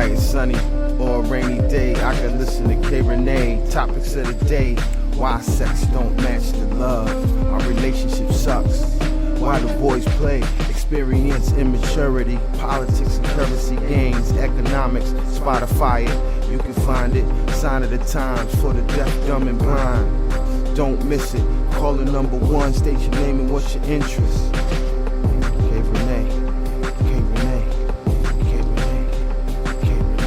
bright, sunny, or a rainy day, I can listen to Rene. Topics of the day: why sex don't match the love, our relationship sucks, why the boys play, experience immaturity, politics and currency gains, economics, Spotify it, you can find it, sign of the times for the deaf, dumb and blind. Don't miss it, call the number one, state your name and what's your interest. K Rene, K Rene, K Rene, K Rene, K Rene.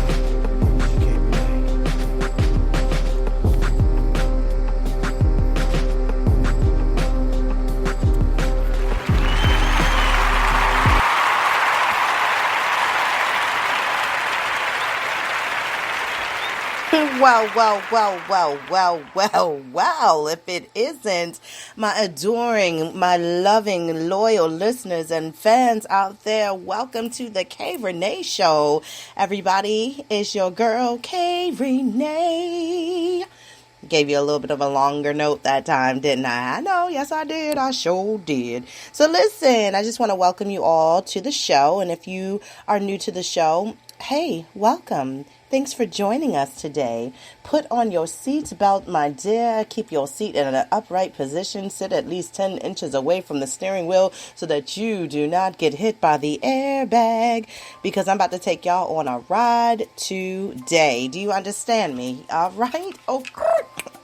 Well, if it isn't my adoring, my loving, loyal listeners and fans out there, welcome to the K Rene Show. Everybody, it's your girl, K Rene. Gave you a little bit of a longer note that time, didn't I? I know, yes I did. I sure did. So listen, I just want to welcome you all to the show. And if you are new to the show, hey, welcome. Thanks for joining us today. Put on your seatbelt, my dear. Keep your seat in an upright position. Sit at least 10 inches away from the steering wheel so that you do not get hit by the airbag, because I'm about to take y'all on a ride today. Do you understand me? All right?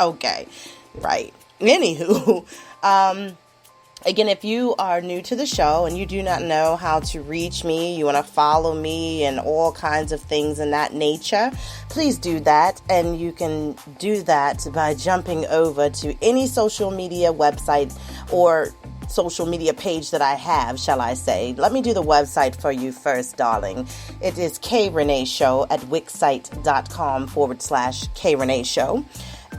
Okay. Right. Anywho, again, if you are new to the show and you do not know how to reach me, you want to follow me and all kinds of things in that nature, please do that. And you can do that by jumping over to any social media website or social media page that I have, shall I say. Let me do the website for you first, darling. It is KRene Show at wixsite.com/KRene Show.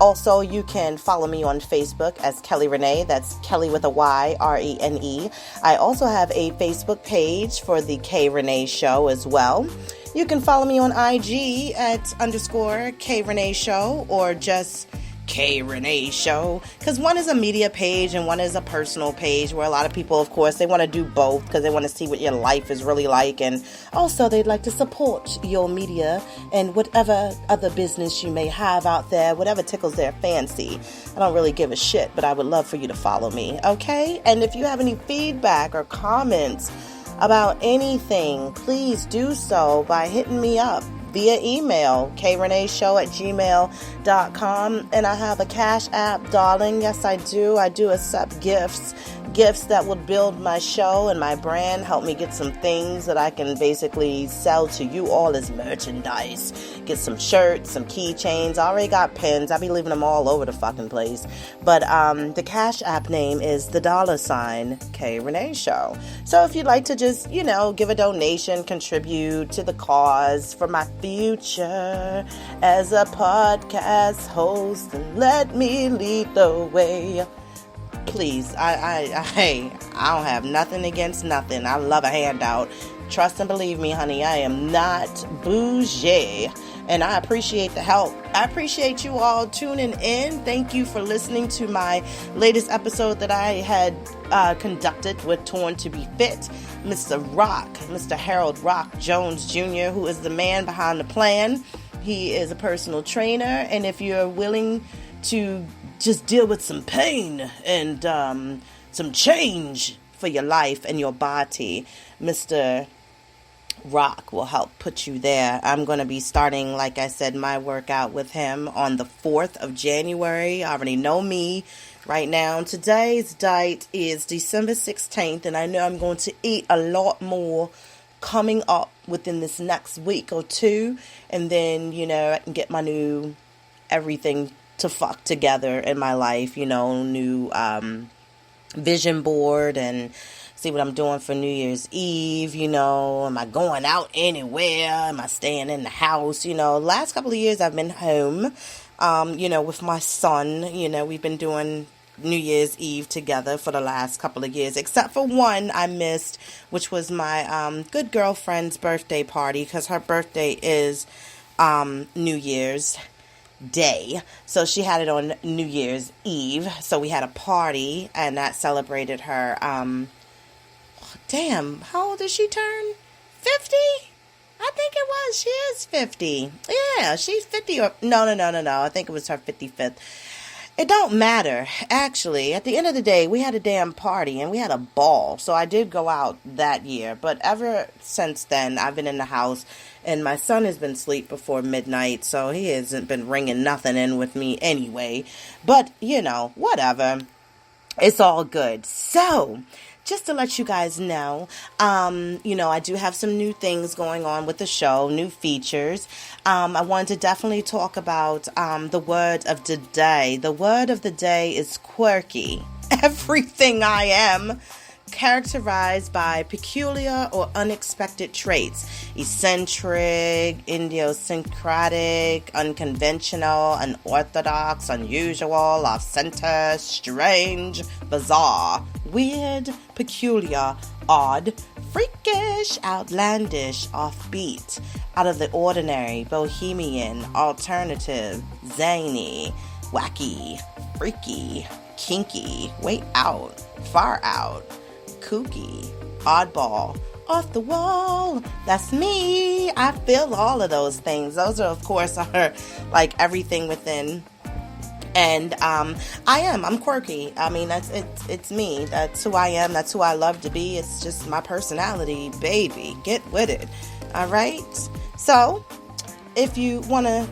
Also, you can follow me on Facebook as Kelly Rene. That's Kelly with a Y, Rene. I also have a Facebook page for the K Rene Show as well. You can follow me on IG at _K Rene Show or just K Rene Show, because one is a media page and one is a personal page, where a lot of people, of course, they want to do both because they want to see what your life is really like, and also they'd like to support your media and whatever other business you may have out there, whatever tickles their fancy. I don't really give a shit, but I would love for you to follow me, okay? And if you have any feedback or comments about anything, please do so by hitting me up via email, kreneshow@gmail.com. And I have a Cash App, darling. Yes, I do. I do accept gifts that would build my show and my brand, help me get some things that I can basically sell to you all as merchandise. Get some shirts, some keychains. I already got pins. I'll be leaving them all over the fucking place. But the Cash App name is the $ K Rene Show. So if you'd like to just, give a donation, contribute to the cause for my future as a podcast host, and let me lead the way. Please, I don't have nothing against nothing. I love a handout. Trust and believe me, honey, I am not bougie, and I appreciate the help. I appreciate you all tuning in. Thank you for listening to my latest episode that I had conducted with Torn to Be Fit. Mr. Harold Rock Jones Jr., who is the man behind the plan. He is a personal trainer, and if you're willing to just deal with some pain and some change for your life and your body, Mr. Rock will help put you there. I'm going to be starting, like I said, my workout with him on the 4th of January. I already know me right now. Today's date is December 16th, and I know I'm going to eat a lot more coming up within this next week or two. And then, I can get my new everything to fuck together in my life, new vision board, and see what I'm doing for New Year's Eve. Am I going out anywhere? Am I staying in the house? Last couple of years I've been home, with my son. We've been doing New Year's Eve together for the last couple of years, except for one I missed, which was my good girlfriend's birthday party, because her birthday is New Year's Day. So she had it on New Year's Eve. So we had a party, and that celebrated her. Damn, how old did she turn? 50? I think it was. She is 50. Yeah, she's 50. Or no. I think it was her 55th. It don't matter. Actually, at the end of the day, we had a damn party and we had a ball. So I did go out that year. But ever since then, I've been in the house and my son has been asleep before midnight. So he hasn't been ringing nothing in with me anyway. But, whatever. It's all good. So, just to let you guys know, I do have some new things going on with the show, new features. I wanted to definitely talk about the word of the day. The word of the day is quirky. Everything I am characterized by peculiar or unexpected traits. Eccentric, idiosyncratic, unconventional, unorthodox, unusual, off-center, strange, bizarre, weird, peculiar, odd, freakish, outlandish, offbeat, out of the ordinary, bohemian, alternative, zany, wacky, freaky, kinky, way out, far out, kooky, oddball, off the wall. That's me. I feel all of those things. Those are, of course, are like everything within. And I'm quirky. I mean, it's me. That's who I am. That's who I love to be. It's just my personality, baby. Get with it. All right. So, if you want to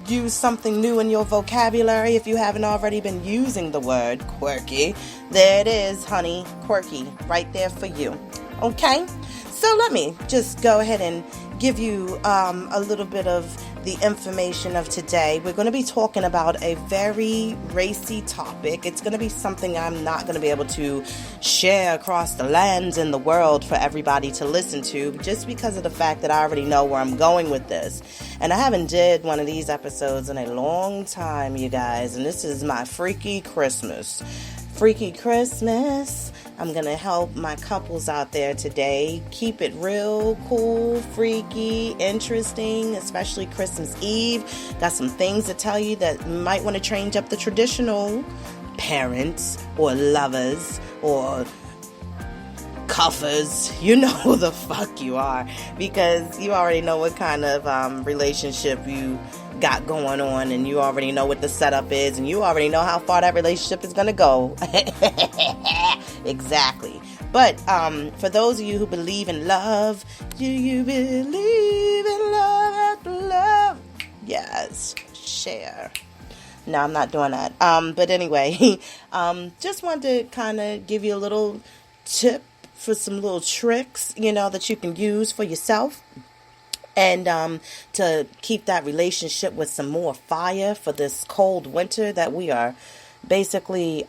use something new in your vocabulary, if you haven't already been using the word quirky, there it is, honey. Quirky, right there for you. Okay? So let me just go ahead and give you a little bit of the information of today. We're going to be talking about a very racy topic. It's going to be something I'm not going to be able to share across the lands and the world for everybody to listen to, just because of the fact that I already know where I'm going with this. And I haven't did one of these episodes in a long time, you guys. And this is my Freaky Christmas. Freaky Christmas. I'm going to help my couples out there today keep it real, cool, freaky, interesting, especially Christmas Eve. Got some things to tell you that might want to change up the traditional parents or lovers or cuffers. You know who the fuck you are, because you already know what kind of relationship you got going on, and you already know what the setup is, and you already know how far that relationship is going to go. Exactly. But for those of you who believe in love, do you believe in love after love? Yes, share. No, I'm not doing that. But anyway, just wanted to kind of give you a little tip for some little tricks, that you can use for yourself. And to keep that relationship with some more fire for this cold winter that we are basically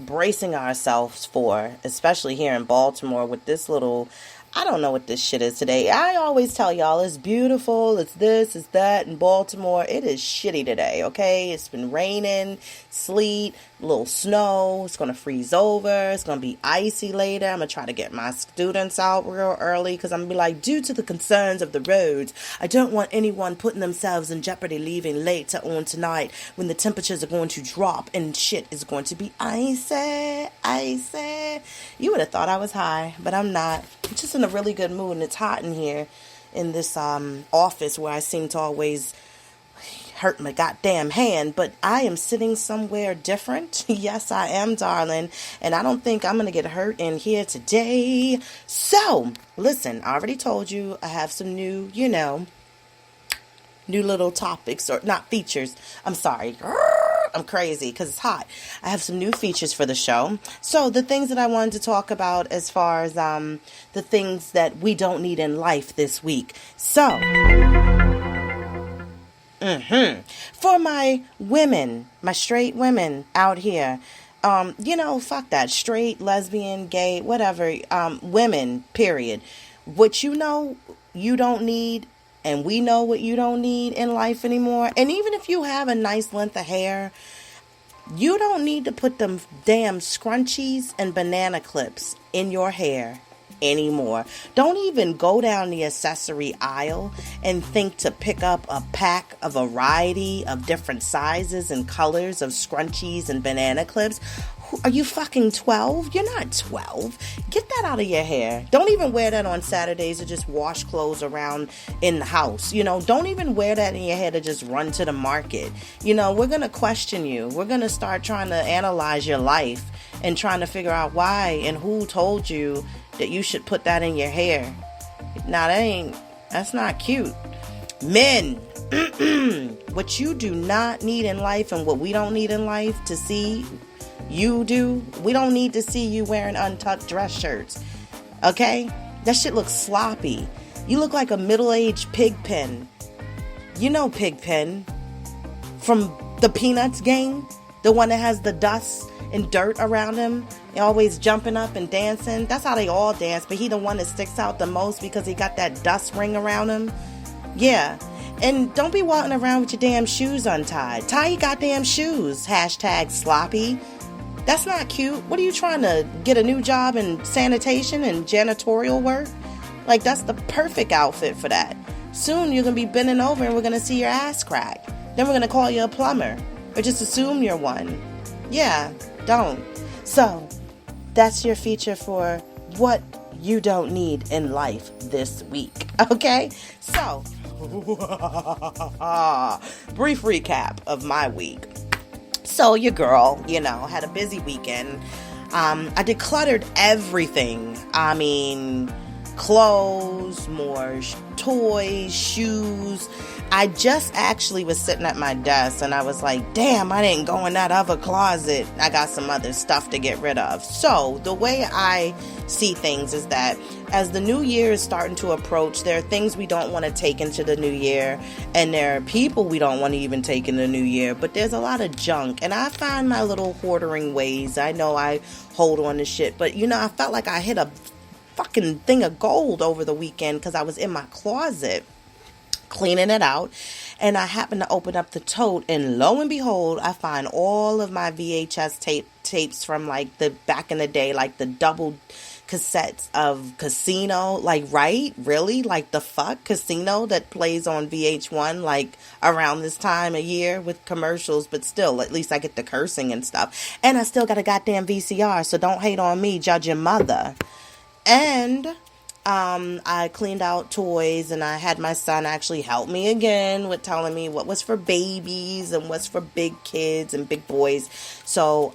bracing ourselves for, especially here in Baltimore with this little, I don't know what this shit is today. I always tell y'all it's beautiful, it's this, it's that in Baltimore. It is shitty today, okay? It's been raining, sleet, a little snow. It's going to freeze over. It's going to be icy later. I'm going to try to get my students out real early because I'm going to be like, due to the concerns of the roads, I don't want anyone putting themselves in jeopardy leaving late on tonight when the temperatures are going to drop and shit is going to be icy. You would have thought I was high, but I'm not. I'm just in a really good mood, and it's hot in here in this office where I seem to always hurt my goddamn hand, but I am sitting somewhere different. Yes, I am, darling, and I don't think I'm gonna get hurt in here today. So, listen, I already told you I have some new, new little topics, or not features. I'm sorry. I'm crazy because it's hot. I have some new features for the show. So the things that I wanted to talk about as far as the things that we don't need in life this week. So, for my women, my straight women out here, fuck that. Straight, lesbian, gay, whatever, women, period. What you don't need, and we know what you don't need in life anymore. And even if you have a nice length of hair, you don't need to put them damn scrunchies and banana clips in your hair anymore. Don't even go down the accessory aisle and think to pick up a pack, a variety of different sizes and colors of scrunchies and banana clips. Are you fucking 12? You're not 12. Get that out of your hair. Don't even wear that on Saturdays to just wash clothes around in the house. Don't even wear that in your hair to just run to the market. We're going to question you. We're going to start trying to analyze your life and trying to figure out why and who told you that you should put that in your hair. Now, that's not cute. Men, what you do not need in life and what we don't need in life to see you do, we don't need to see you wearing untucked dress shirts. Okay? That shit looks sloppy. You look like a middle-aged Pigpen. You know Pigpen from the Peanuts gang? The one that has the dust and dirt around him, and always jumping up and dancing. That's how they all dance, but he the one that sticks out the most because he got that dust ring around him. Yeah. And don't be walking around with your damn shoes untied. Tie your goddamn shoes. # sloppy. That's not cute. What are you trying to get a new job in sanitation and janitorial work? Like, that's the perfect outfit for that. Soon you're going to be bending over and we're going to see your ass crack. Then we're going to call you a plumber. Or just assume you're one. Yeah, don't. So, that's your feature for what you don't need in life this week. Okay? So, brief recap of my week. So your girl, had a busy weekend. I decluttered everything. I mean, clothes, more toys, shoes. I just actually was sitting at my desk and I was like, damn, I didn't go in that other closet. I got some other stuff to get rid of. So the way I see things is that as the new year is starting to approach, there are things we don't want to take into the new year, and there are people we don't want to even take in the new year, but there's a lot of junk, and I find my little hoarding ways. I know I hold on to shit, but I felt like I hit a fucking thing of gold over the weekend because I was in my closet cleaning it out, and I happened to open up the tote, and lo and behold, I find all of my VHS tapes from like the back in the day, like the double cassettes of Casino, like, right? Really? Like, the fuck? Casino that plays on VH1, like, around this time of year with commercials, but still, at least I get the cursing and stuff. And I still got a goddamn VCR, so don't hate on me, judge your mother. And I cleaned out toys, and I had my son actually help me again with telling me what was for babies and what's for big kids and big boys. So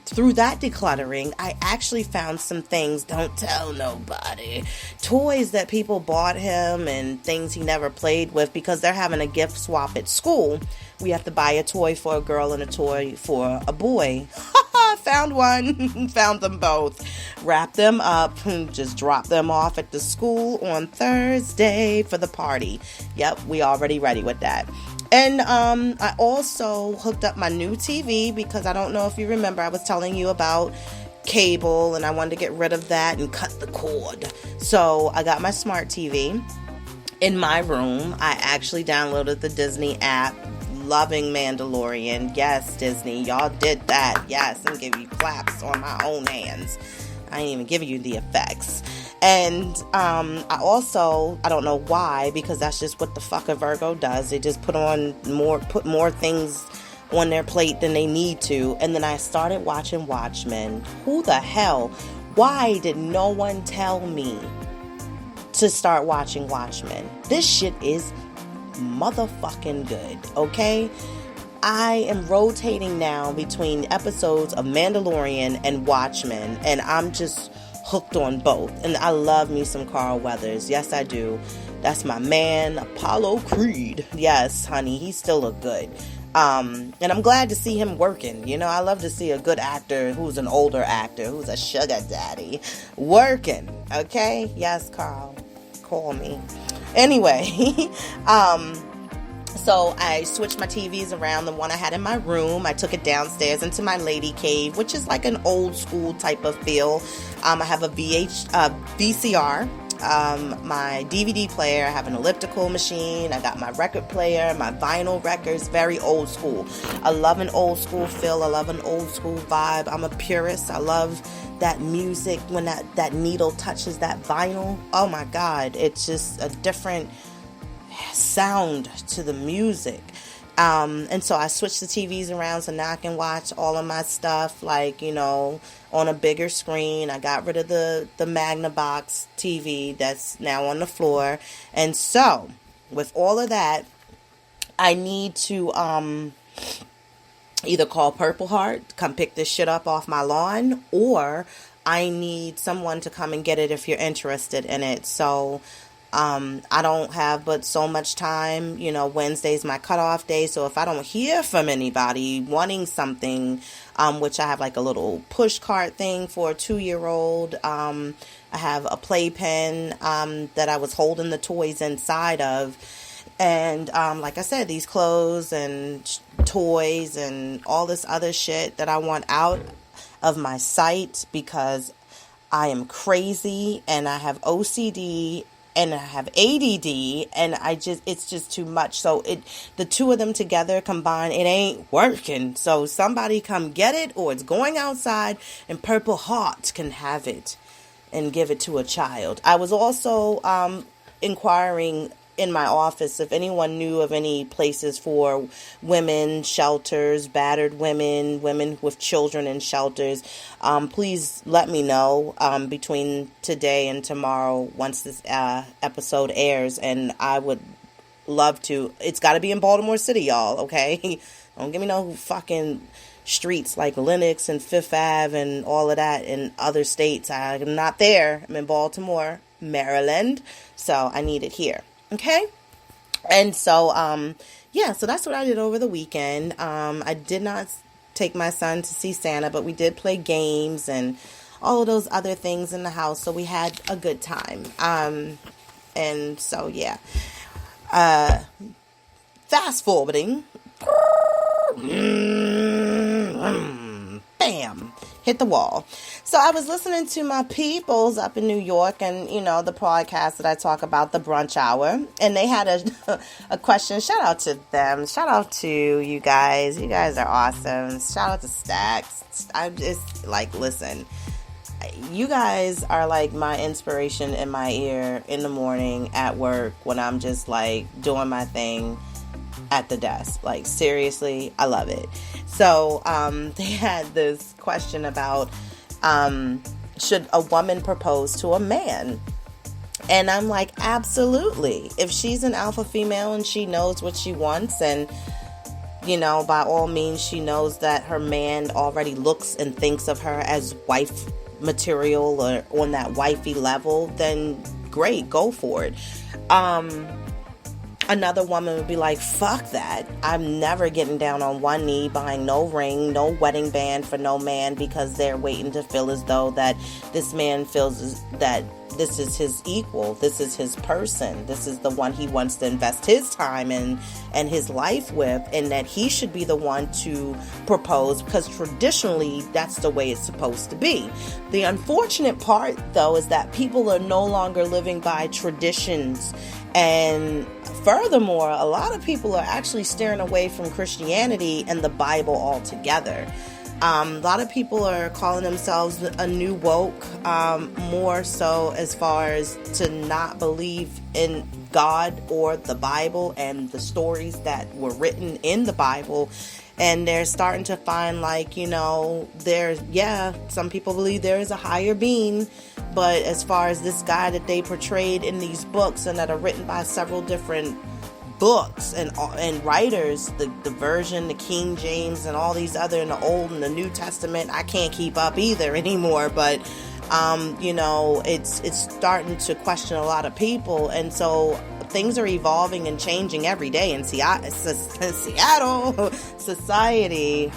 through that decluttering, I actually found some things, don't tell nobody, toys that people bought him and things he never played with because they're having a gift swap at school. We have to buy a toy for a girl and a toy for a boy. Found one, found them both, wrapped them up, just dropped them off at the school on Thursday for the party. Yep, we already ready with that. And I also hooked up my new TV because I don't know if you remember, I was telling you about cable and I wanted to get rid of that and cut the cord. So I got my smart TV in my room. I actually downloaded the Disney app. Loving Mandalorian. Yes, Disney, y'all did that. Yes, I'm giving you claps on my own hands. I ain't even giving you the effects. And I also, I don't know why, because that's just what the fuck a Virgo does. They just put more things on their plate than they need to. And then I started watching Watchmen. Who the hell? Why did no one tell me to start watching Watchmen? This shit is motherfucking good, okay? I am rotating now between episodes of Mandalorian and Watchmen, and I'm just hooked on both. And I love me some Carl Weathers. Yes, I do. That's my man, Apollo Creed. Yes, honey, he still look good. And I'm glad to see him working. I love to see a good actor who's an older actor, who's a sugar daddy, working, okay? Yes, Carl, call me. Anyway, so I switched my TVs around. The one I had in my room, I took it downstairs into my lady cave, which is like an old school type of feel. I have a VCR my DVD player. I have an elliptical machine. I got my record player, my vinyl records, very old school. I love an old school feel. I love an old school vibe. I'm a purist. I love that music when that needle touches that vinyl. Oh my God, it's just a different sound to the music. And so I switched the TVs around so now I can watch all of my stuff, like, on a bigger screen. I got rid of the Magnavox TV that's now on the floor. And so, with all of that, I need to either call Purple Heart, come pick this shit up off my lawn, or I need someone to come and get it if you're interested in it. So, I don't have but so much time. Wednesday's my cutoff day. So if I don't hear from anybody wanting something, which I have like a little push cart thing for a 2-year-old. I have a playpen that I was holding the toys inside of. And like I said, these clothes and toys and all this other shit that I want out of my sight because I am crazy and I have OCD and I have ADD, and it's just too much. So the two of them together combined, it ain't working. So somebody come get it, or it's going outside, and Purple Heart can have it and give it to a child. I was also inquiring in my office if anyone knew of any places for women shelters, battered women with children in shelters. Please let me know between today and tomorrow once this episode airs, and I would love to. It's got to be in Baltimore City, y'all, okay? Don't give me no fucking streets like Lenox and Fifth Ave and all of that in other states. I'm not there. I'm in Baltimore, Maryland, so I need it here. Okay, and so, so that's what I did over the weekend. I did not take my son to see Santa, but we did play games and all of those other things in the house, so we had a good time. And so, yeah. Fast forwarding. Bam. Hit the wall. So I was listening to my peoples up in New York and, the podcast that I talk about, the brunch hour. And they had a question. Shout out to them. Shout out to you guys. You guys are awesome. Shout out to Stacks. I'm just like, listen, you guys are like my inspiration in my ear in the morning at work when I'm just like doing my thing at the desk. Like, seriously, I love it. So they had this question about should a woman propose to a man? And I'm like, absolutely. If she's an alpha female and she knows what she wants, and by all means she knows that her man already looks and thinks of her as wife material or on that wifey level, then great, go for it. Another woman would be like, fuck that. I'm never getting down on one knee, buying no ring, no wedding band for no man, because they're waiting to feel as though that this man feels that this is his equal, this is his person, this is the one he wants to invest his time in and his life with, and that he should be the one to propose, because traditionally that's the way it's supposed to be. The unfortunate part, though, is that people are no longer living by traditions. And furthermore, a lot of people are actually steering away from Christianity and the Bible altogether. A lot of people are calling themselves a new woke, more so as far as to not believe in God or the Bible and the stories that were written in the Bible. And they're starting to find some people believe there is a higher being. But as far as this guy that they portrayed in these books and that are written by several different books and writers, the version, the King James and all these other in the Old and the New Testament, I can't keep up either anymore. But, it's starting to question a lot of people. And so things are evolving and changing every day in Seattle society.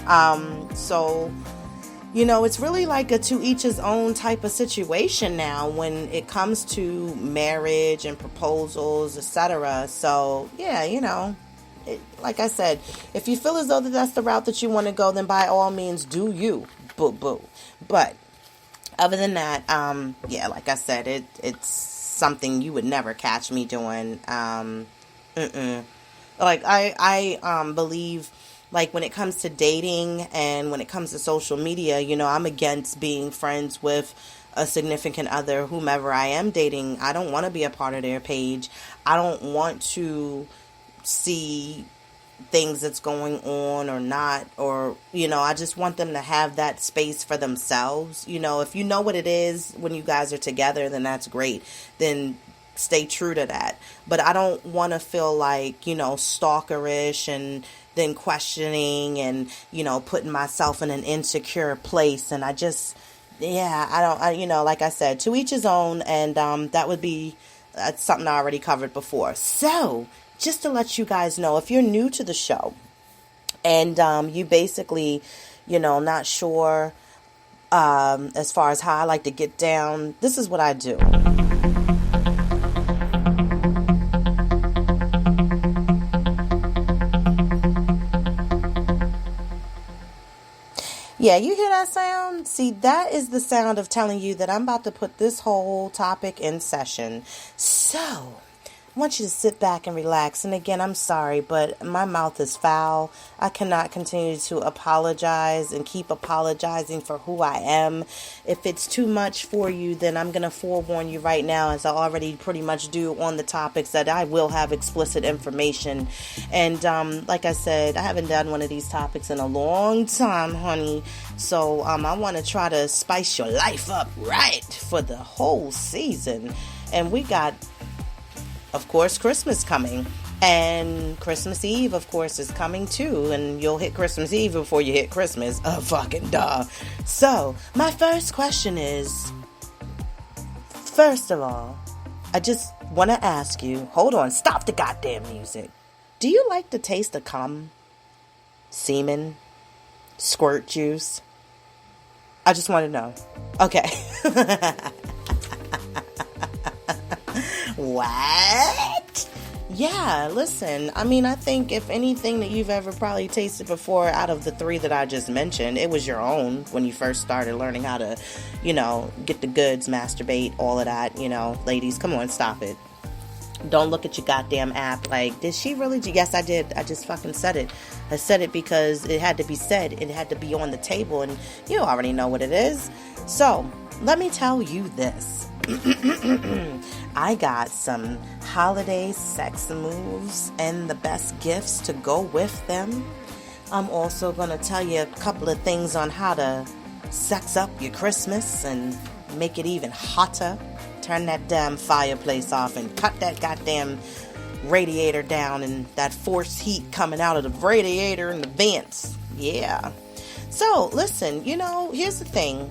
It's really like a to each his own type of situation now when it comes to marriage and proposals, etc. So, like I said, if you feel as though that's the route that you want to go, then by all means, do you. Boo, boo. But other than that, like I said, it's something you would never catch me doing. Like I believe, like, when it comes to dating and when it comes to social media, I'm against being friends with a significant other, whomever I am dating. I don't want to be a part of their page. I don't want to see things that's going on or not, or I just want them to have that space for themselves. If you know what it is when you guys are together, then that's great. Then stay true to that. But I don't want to feel like, stalkerish and then questioning and, putting myself in an insecure place. And I just, like I said, to each his own. And that would be something I already covered before. So just to let you guys know, if you're new to the show and you basically, not sure as far as how I like to get down, this is what I do. Yeah, you hear that sound? See, that is the sound of telling you that I'm about to put this whole topic in session. So I want you to sit back and relax. And again, I'm sorry, but my mouth is foul. I cannot continue to apologize and keep apologizing for who I am. If it's too much for you, then I'm going to forewarn you right now, as I already pretty much do on the topics, that I will have explicit information. And like I said, I haven't done one of these topics in a long time, honey. So I want to try to spice your life up right for the whole season. And we got, of course, Christmas coming, and Christmas Eve, of course, is coming too, and you'll hit Christmas Eve before you hit Christmas. Fucking duh. So, my first question is, first of all, I just want to ask you, hold on, stop the goddamn music. Do you like the taste of cum, semen, squirt juice? I just want to know. Okay. What? Yeah, listen, I mean, I think if anything that you've ever probably tasted before out of the three that I just mentioned, it was your own when you first started learning how to, get the goods, masturbate, all of that, ladies, come on, stop it. Don't look at your goddamn app like, did she really? Yes, I did. I just fucking said it. I said it because it had to be said. It had to be on the table, and you already know what it is. So, let me tell you this. I got some holiday sex moves and the best gifts to go with them. I'm also going to tell you a couple of things on how to sex up your Christmas and make it even hotter. Turn that damn fireplace off and cut that goddamn radiator down and that forced heat coming out of the radiator and the vents. Yeah. So, listen, here's the thing.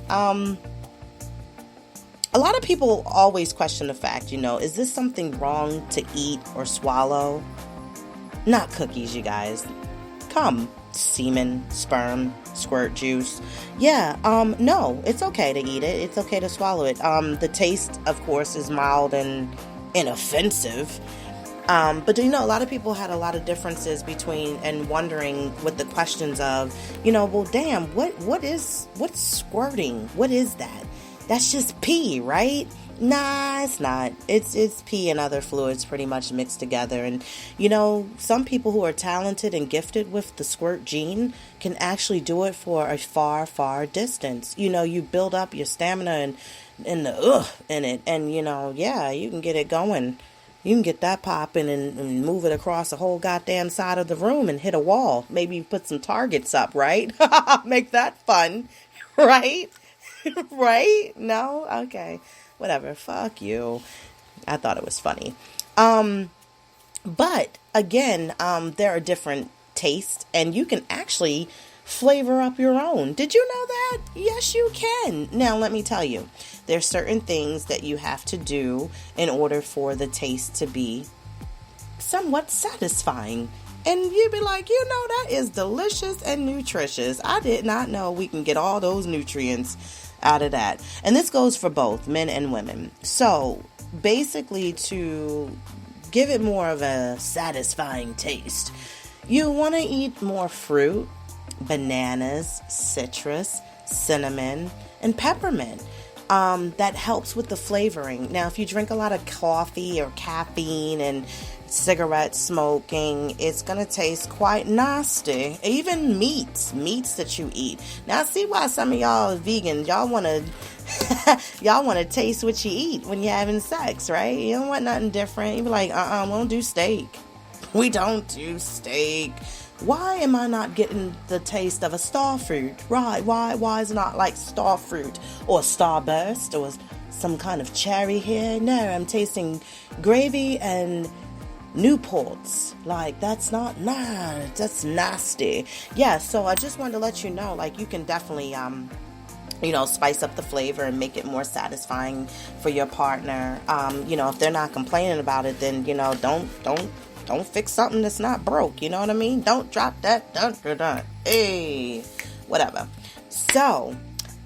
A lot of people always question the fact, is this something wrong to eat or swallow? Not cookies, you guys. Cum, semen, sperm, squirt juice. Yeah, no, it's okay to eat it. It's okay to swallow it. The taste, of course, is mild and inoffensive. But a lot of people had a lot of differences between and wondering with the questions of, well, damn, what's squirting? What is that? That's just pee, right? Nah, it's not. It's pee and other fluids pretty much mixed together. And, some people who are talented and gifted with the squirt gene can actually do it for a far, far distance. You build up your stamina and the in it. And, you can get it going. You can get that popping and move it across the whole goddamn side of the room and hit a wall. Maybe put some targets up, right? Make that fun, right? Right? No? Okay. Whatever. Fuck you. I thought it was funny. But again, there are different tastes and you can actually flavor up your own. Did you know that? Yes, you can. Now, let me tell you, there's certain things that you have to do in order for the taste to be somewhat satisfying. And you'd be like, that is delicious and nutritious. I did not know we can get all those nutrients out of that. And this goes for both men and women. So basically, to give it more of a satisfying taste, you want to eat more fruit, bananas, citrus, cinnamon, and peppermint. that helps with the flavoring. Now, if you drink a lot of coffee or caffeine and cigarette smoking, it's going to taste quite nasty. Even meats that you eat. Now, I see why some of y'all are vegan. Y'all want to y'all want to taste what you eat when you're having sex, right? You don't want nothing different. You be like, we don't do steak. We don't do steak. Why am I not getting the taste of a star fruit? Right, why is it not like star fruit or starburst or some kind of cherry here? No, I'm tasting gravy and Newports. Like, that's that's nasty. Yeah, so I just wanted to let you know, like, you can definitely, spice up the flavor and make it more satisfying for your partner. If they're not complaining about it, then, don't fix something that's not broke. You know what I mean? Don't drop that. Dun. Hey, whatever. So,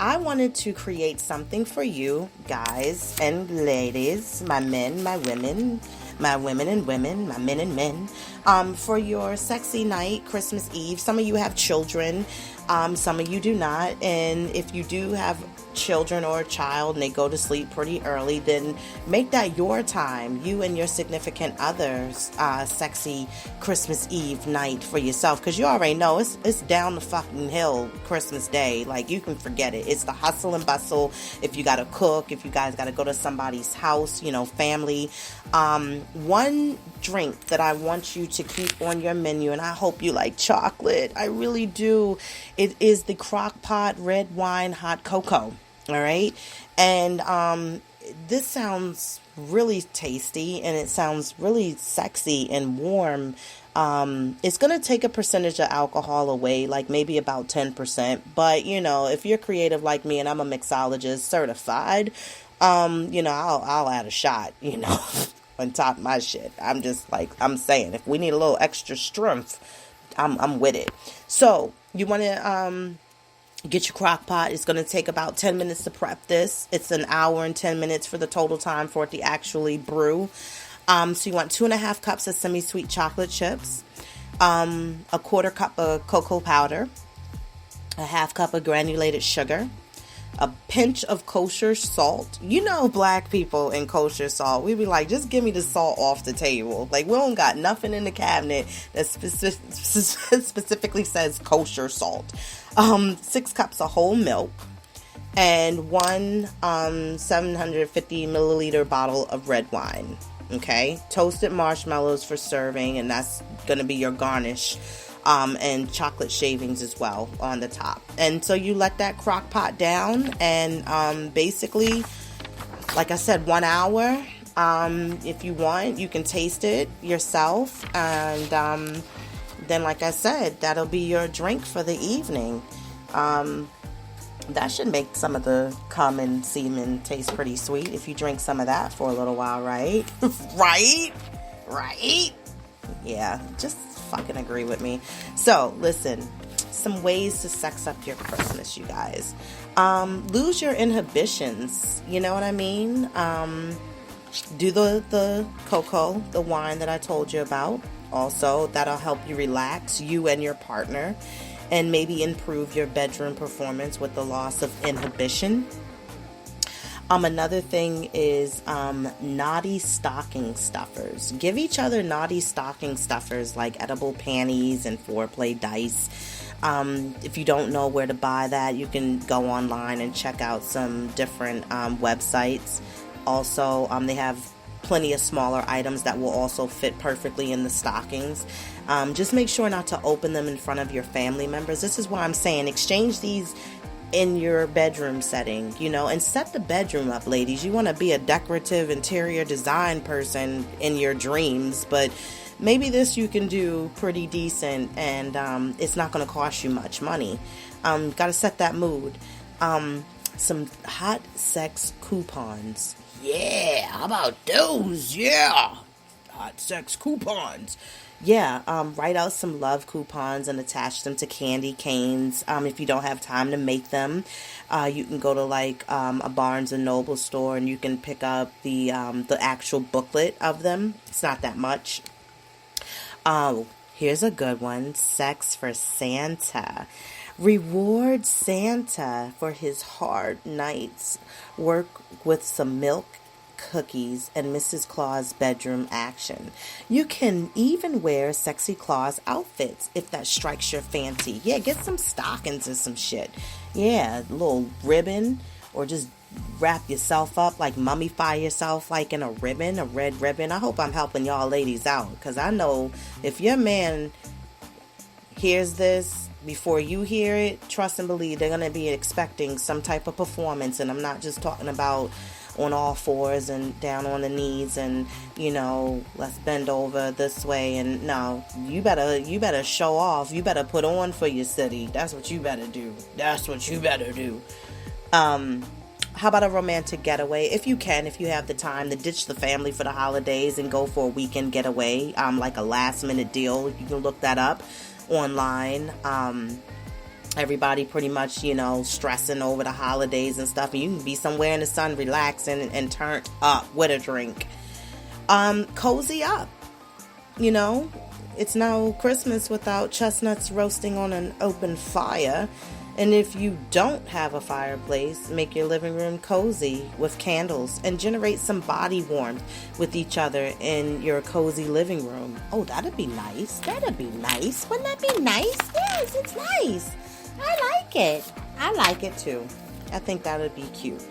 I wanted to create something for you guys and ladies, my men, my women and women, my men and men, for your sexy night, Christmas Eve. Some of you have children, some of you do not, and if you do have children or a child and they go to sleep pretty early, then make that your time, you and your significant other's sexy Christmas Eve night for yourself, because you already know it's down the fucking hill Christmas Day. Like, you can forget it. It's the hustle and bustle. If you gotta cook, if you guys gotta go to somebody's house, family. One drink that I want you to keep on your menu, and I hope you like chocolate, I really do, it is the Crock-Pot red wine hot cocoa. All right. And this sounds really tasty, and it sounds really sexy and warm. It's going to take a percentage of alcohol away, like maybe about 10%. But, if you're creative like me and I'm a mixologist certified, I'll add a shot, on top of my shit. I'm just like, I'm saying, if we need a little extra strength, I'm with it. So you want to, get your crock pot. It's going to take about 10 minutes to prep this. It's an hour and 10 minutes for the total time for it to actually brew. So you want 2.5 cups of semi-sweet chocolate chips, a quarter cup of cocoa powder, a half cup of granulated sugar, a pinch of kosher salt. Black people and kosher salt, we be like, just give me the salt off the table. Like, we don't got nothing in the cabinet that specifically says kosher salt. 6 cups of whole milk, and one 750 milliliter bottle of red wine. Okay, toasted marshmallows for serving, and that's gonna be your garnish. And chocolate shavings as well on the top. And so you let that crock pot down, and basically, like I said, 1 hour. If you want, you can taste it yourself, and then, like I said, that'll be your drink for the evening. That should make some of the cum and semen taste pretty sweet if you drink some of that for a little while, right? Right? Yeah, just fucking agree with me. So, listen, some ways to sex up your Christmas, you guys. Lose your inhibitions. You know what I mean? Do the cocoa, the wine that I told you about. Also, that'll help you relax, you and your partner, and maybe improve your bedroom performance with the loss of inhibition. Another thing is naughty stocking stuffers. Give each other naughty stocking stuffers like edible panties and foreplay dice. If you don't know where to buy that, you can go online and check out some different websites. Also, they have plenty of smaller items that will also fit perfectly in the stockings. Just make sure not to open them in front of your family members. This is why I'm saying exchange these in your bedroom setting, and set the bedroom up, ladies. You want to be a decorative interior design person in your dreams, but maybe this you can do pretty decent, and it's not going to cost you much money. Got to set that mood. Some hot sex coupons. Yeah, how about those? Yeah, hot sex coupons. Yeah, write out some love coupons and attach them to candy canes. If you don't have time to make them, you can go to like a Barnes and Noble store and you can pick up the actual booklet of them. It's not that much. Here's a good one. Sex for Santa. Reward Santa for his hard nights. Work with some milk, cookies, and Mrs. Claus bedroom action. You can even wear sexy Claus outfits if that strikes your fancy. Yeah, get some stockings and some shit. Yeah, a little ribbon, or just wrap yourself up, like mummify yourself like in a ribbon, a red ribbon. I hope I'm helping y'all ladies out, because I know if your man hears this before you hear it, trust and believe they're going to be expecting some type of performance. And I'm not just talking about on all fours and down on the knees and, let's bend over this way. And no, you better show off. You better put on for your city. That's what you better do. How about a romantic getaway? If you can, if you have the time to ditch the family for the holidays and go for a weekend getaway, like a last minute deal. You can look that up online. Everybody pretty much, stressing over the holidays and stuff. And you can be somewhere in the sun relaxing and turned up with a drink. Cozy up. It's no Christmas without chestnuts roasting on an open fire. And if you don't have a fireplace, make your living room cozy with candles and generate some body warmth with each other in your cozy living room. Oh, that'd be nice. Wouldn't that be nice? Yes, it's nice. I like it. I like it too. I think that would be cute.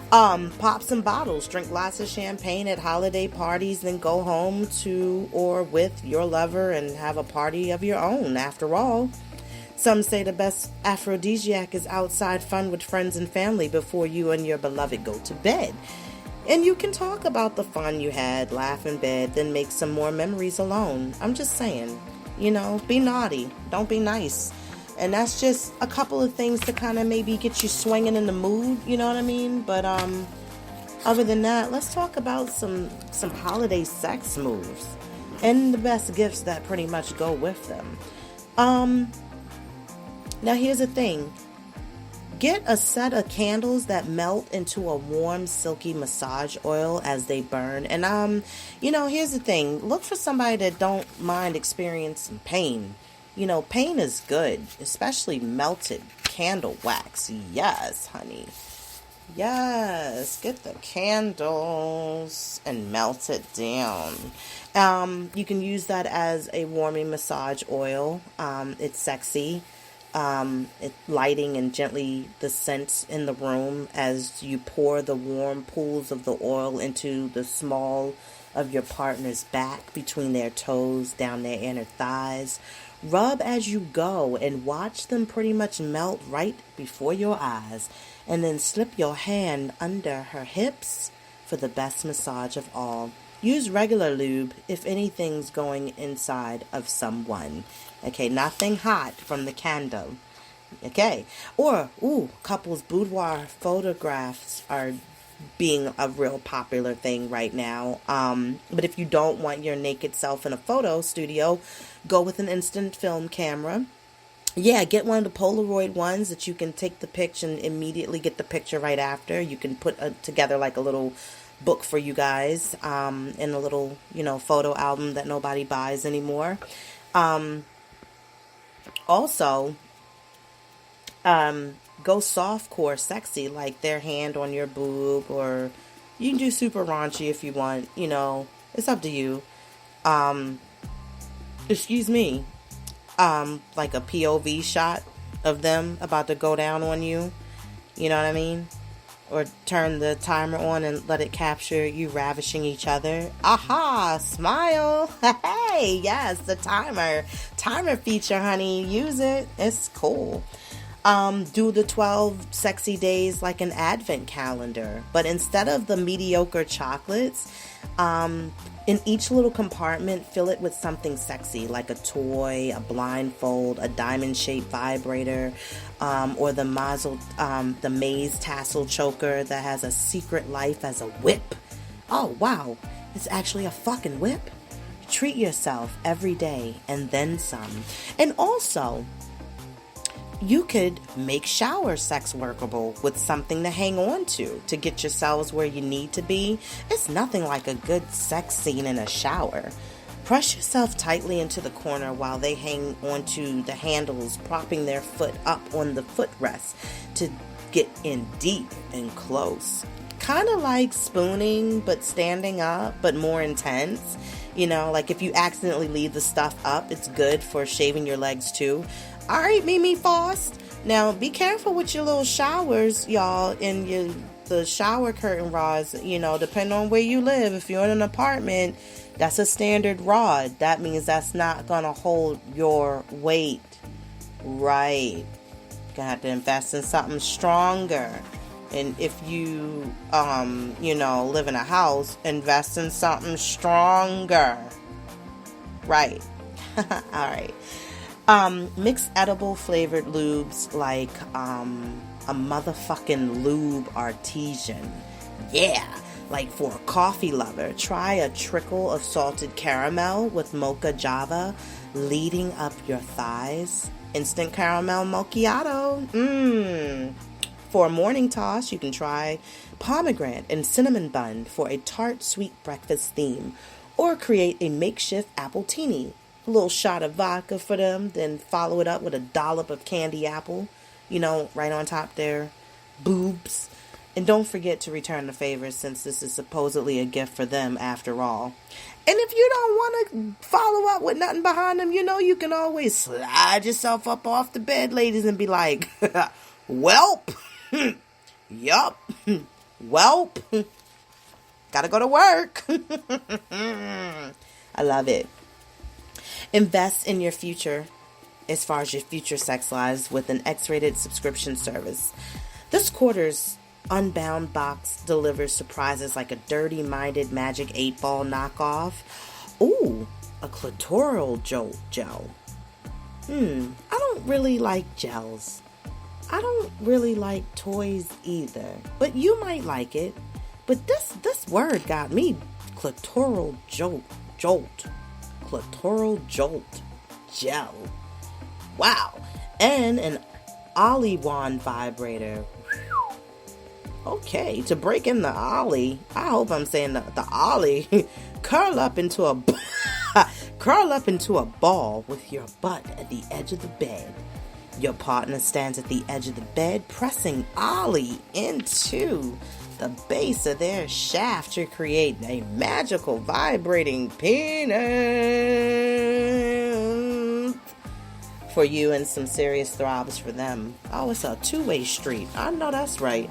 Pop some bottles, drink lots of champagne at holiday parties, then go home to or with your lover and have a party of your own. After all, some say the best aphrodisiac is outside fun with friends and family before you and your beloved go to bed. And you can talk about the fun you had, laugh in bed, then make some more memories alone. I'm just saying, be naughty. Don't be nice. And that's just a couple of things to kind of maybe get you swinging in the mood, you know what I mean? But other than that, let's talk about some holiday sex moves and the best gifts that pretty much go with them. Now here's the thing. Get a set of candles that melt into a warm, silky massage oil as they burn. And, here's the thing. Look for somebody that don't mind experiencing pain. Pain is good, especially melted candle wax. Yes, honey. Yes, get the candles and melt it down. You can use that as a warming massage oil. It's sexy. It lighting and gently the scents in the room as you pour the warm pools of the oil into the small of your partner's back, between their toes, down their inner thighs. Rub as you go and watch them pretty much melt right before your eyes, and then slip your hand under her hips for the best massage of all. Use regular lube if anything's going inside of someone. Okay, nothing hot from the candle. Okay, or, couples boudoir photographs are being a real popular thing right now. But if you don't want your naked self in a photo studio, go with an instant film camera. Yeah, get one of the Polaroid ones that you can take the picture and immediately get the picture right after. You can put together like a little book for you guys in a little, photo album that nobody buys anymore. Also, go softcore sexy, like their hand on your boob, or you can do super raunchy if you want, it's up to you. Excuse me, like a POV shot of them about to go down on you, you know what I mean? Or turn the timer on and let it capture you ravishing each other. Aha, smile. Hey, yes, the timer feature, honey. Use it. It's cool. Do the 12 sexy days like an advent calendar, but instead of the mediocre chocolates, in each little compartment, fill it with something sexy, like a toy, a blindfold, a diamond-shaped vibrator, or the maze tassel choker that has a secret life as a whip. Oh, wow, it's actually a fucking whip. Treat yourself every day and then some. And also, you could make shower sex workable with something to hang on to get yourselves where you need to be. It's nothing like a good sex scene in a shower. Press yourself tightly into the corner while they hang onto the handles, propping their foot up on the footrest to get in deep and close. Kind of like spooning, but standing up, but more intense. Like if you accidentally leave the stuff up, it's good for shaving your legs too. All right, Mimi Faust. Now, be careful with your little showers, y'all, and the shower curtain rods, depending on where you live. If you're in an apartment, that's a standard rod. That means that's not going to hold your weight. Right. You're going to have to invest in something stronger. And if you, live in a house, invest in something stronger. Right. All right. Mix edible flavored lubes like a motherfucking lube artesian. Yeah. Like for a coffee lover, try a trickle of salted caramel with mocha java leading up your thighs. Instant caramel macchiato. For a morning toss, you can try pomegranate and cinnamon bun for a tart sweet breakfast theme. Or create a makeshift apple teeny. A little shot of vodka for them, then follow it up with a dollop of candy apple, right on top their boobs. And don't forget to return the favor, since this is supposedly a gift for them after all. And if you don't want to follow up with nothing behind them, you can always slide yourself up off the bed, ladies, and be like, welp. Yup. Welp. Gotta go to work. I love it. Invest in your future as far as your future sex lives with an X-rated subscription service. This quarter's Unbound box delivers surprises like a dirty-minded Magic 8-Ball knockoff. Ooh, a clitoral jolt gel. I don't really like gels. I don't really like toys either, but you might like it. But this word got me. Clitoral jolt. Clitoral jolt gel. Wow. And an Ollie wand vibrator. Okay, to break in the Ollie, I hope I'm saying the Ollie, curl up into a ball with your butt at the edge of the bed. Your partner stands at the edge of the bed, pressing Ollie into the base of their shaft to create a magical vibrating penis for you, and some serious throbs for them. Oh, it's a two-way street. I know that's right.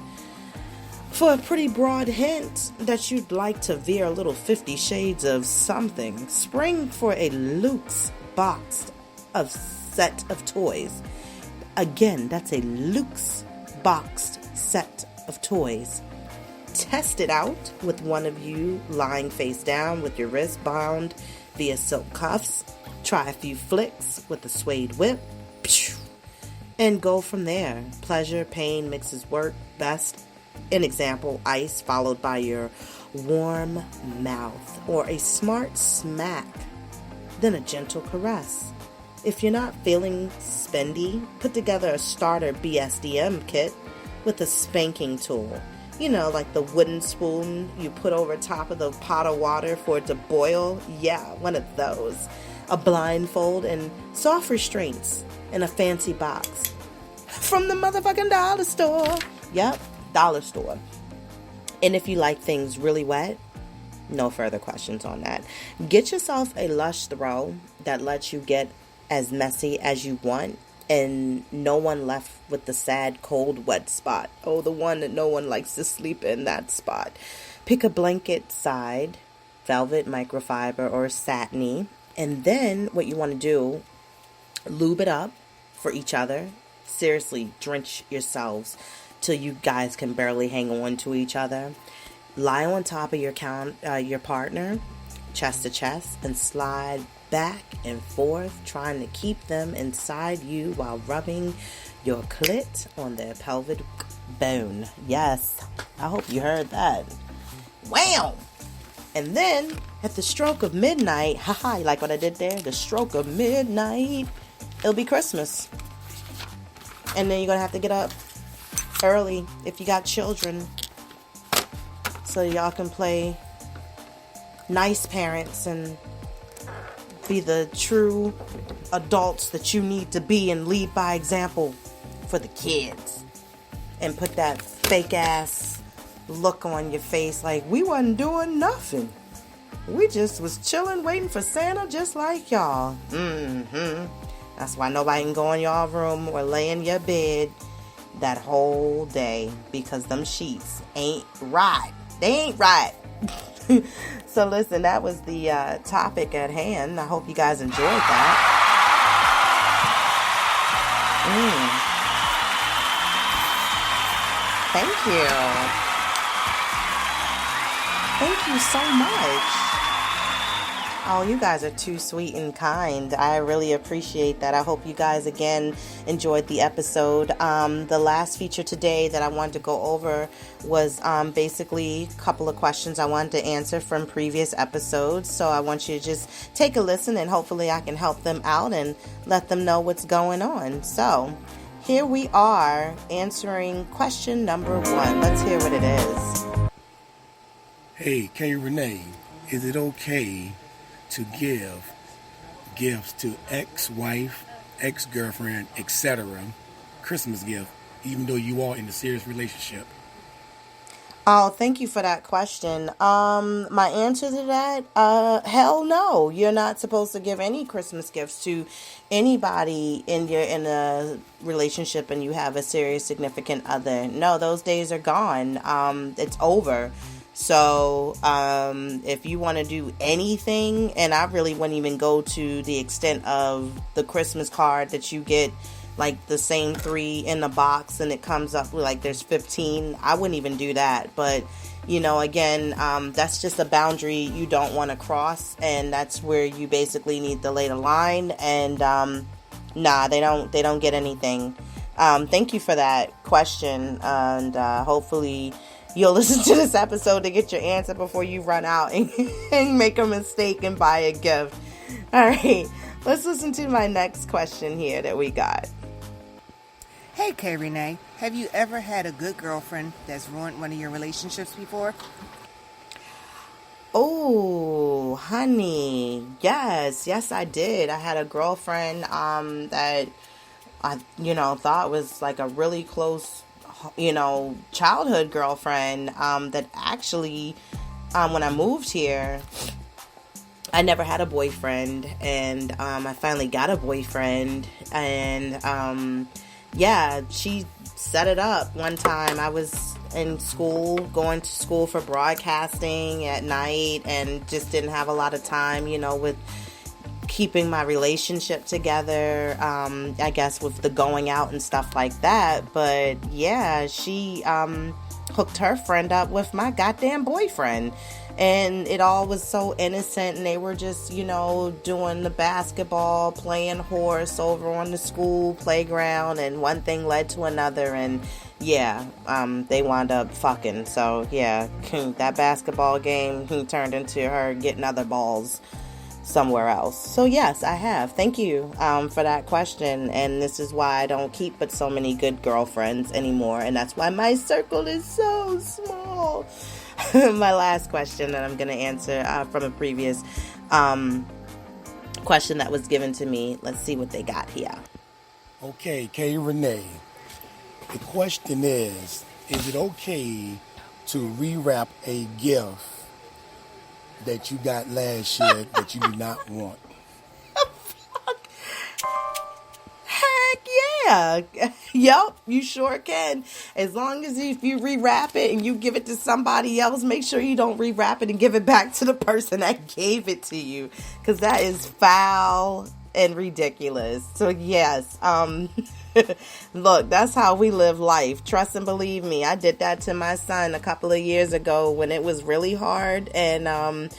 For a pretty broad hint that you'd like to veer a little 50 shades of something, spring for a Luke's boxed of set of toys. Again, that's a Luke's boxed set of toys. Test it out with one of you lying face down with your wrist bound via silk cuffs. Try a few flicks with a suede whip. And go from there. Pleasure, pain mixes work best. An example, ice followed by your warm mouth, or a smart smack, then a gentle caress. If you're not feeling spendy, put together a starter BSDM kit with a spanking tool. Like the wooden spoon you put over top of the pot of water for it to boil. Yeah, one of those. A blindfold and soft restraints in a fancy box. From the motherfucking dollar store. Yep. Dollar store. And if you like things really wet, no further questions on that. Get yourself a Lush throw that lets you get as messy as you want, and no one left with the sad, cold, wet spot. Oh, the one that no one likes to sleep in, that spot. Pick a blanket side, velvet, microfiber, or satiny, and then what you want to do, lube it up for each other. Seriously, drench yourselves till you guys can barely hang on to each other. Lie on top of your partner, chest to chest, and slide back and forth, trying to keep them inside you while rubbing your clit on their pelvic bone. Yes, I hope you heard that. Wow! And then, at the stroke of midnight, haha, you like what I did there? The stroke of midnight, it'll be Christmas. And then you're going to have to get up early if you got children, so y'all can play nice parents and Be the true adults that you need to be and lead by example for the kids. And put that fake ass look on your face like we wasn't doing nothing. We just was chilling waiting for Santa just like y'all. That's why nobody can go in y'all room or lay in your bed that whole day, because them sheets ain't right. They ain't right. So listen, that was the topic at hand. I hope you guys enjoyed that. Thank you. Thank you so much. Oh, you guys are too sweet and kind. I really appreciate that. I hope you guys, again, enjoyed the episode. The last feature today that I wanted to go over was basically a couple of questions I wanted to answer from previous episodes. So I want you to just take a listen, and hopefully I can help them out and let them know what's going on. So here we are answering question number 1. Let's hear what it is. Hey, Rene, is it okay to give gifts to ex-wife, ex-girlfriend, etc., Christmas gift, even though you are in a serious relationship? Oh, thank you for that question. My answer to that, hell no. You're not supposed to give any Christmas gifts to anybody in a relationship and you have a serious significant other. No, those days are gone. It's over. So, if you want to do anything, and I really wouldn't even go to the extent of the Christmas card that you get, like the same 3 in the box and it comes up with like there's 15. I wouldn't even do that. But, again, that's just a boundary you don't want to cross. And that's where you basically need to lay the line. And, they don't get anything. Thank you for that question. And, hopefully you'll listen to this episode to get your answer before you run out and make a mistake and buy a gift. All right, let's listen to my next question here that we got. Hey, Rene, have you ever had a good girlfriend that's ruined one of your relationships before? Oh, honey, yes, I did. I had a girlfriend that I, thought was like a really close childhood girlfriend, that actually, when I moved here, I never had a boyfriend, and I finally got a boyfriend, and she set it up one time. I was in school, going to school for broadcasting at night, and just didn't have a lot of time, with keeping my relationship together, I guess with the going out and stuff like that. But yeah, she hooked her friend up with my goddamn boyfriend, and it all was so innocent, and they were just doing the basketball, playing horse over on the school playground, and one thing led to another, and they wound up fucking. So yeah, that basketball game turned into her getting other balls somewhere else. So yes, I have. Thank you for that question. And this is why I don't keep but so many good girlfriends anymore. And that's why my circle is so small. My last question that I'm going to answer from a previous question that was given to me. Let's see what they got here. Okay, Rene. The question is it okay to rewrap a gift that you got last year that you do not want? Heck yeah. Yep, you sure can. As long as if you rewrap it and you give it to somebody else, make sure you don't rewrap it and give it back to the person that gave it to you, because that is foul and ridiculous. So yes, look, that's how we live life. Trust and believe me. I did that to my son a couple of years ago when it was really hard, and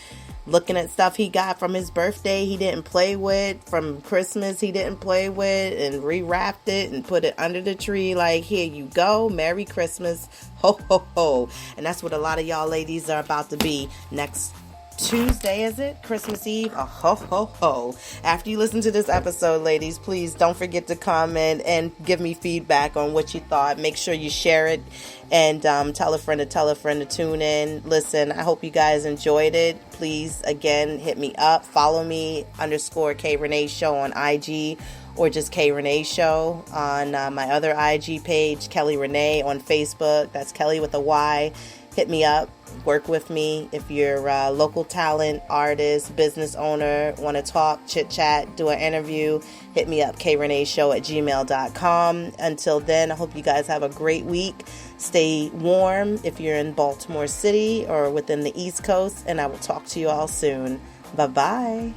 looking at stuff he got from his birthday he didn't play with, from Christmas he didn't play with, and rewrapped it and put it under the tree like, here you go, Merry Christmas, ho ho ho. And that's what a lot of y'all ladies are about to be next Tuesday, is it? Christmas Eve? Oh, ho, ho, ho. After you listen to this episode, ladies, please don't forget to comment and give me feedback on what you thought. Make sure you share it and tell a friend to tune in. Listen, I hope you guys enjoyed it. Please, again, hit me up. Follow me, _K Rene Show on IG, or just K Rene Show on my other IG page, Kelly Rene on Facebook. That's Kelly with a Y. Hit me up. Work with me. If you're a local talent, artist, business owner, want to talk, chit chat, do an interview, hit me up, KReneShow@gmail.com. Until then, I hope you guys have a great week. Stay warm if you're in Baltimore City or within the East Coast, and I will talk to you all soon. Bye-bye.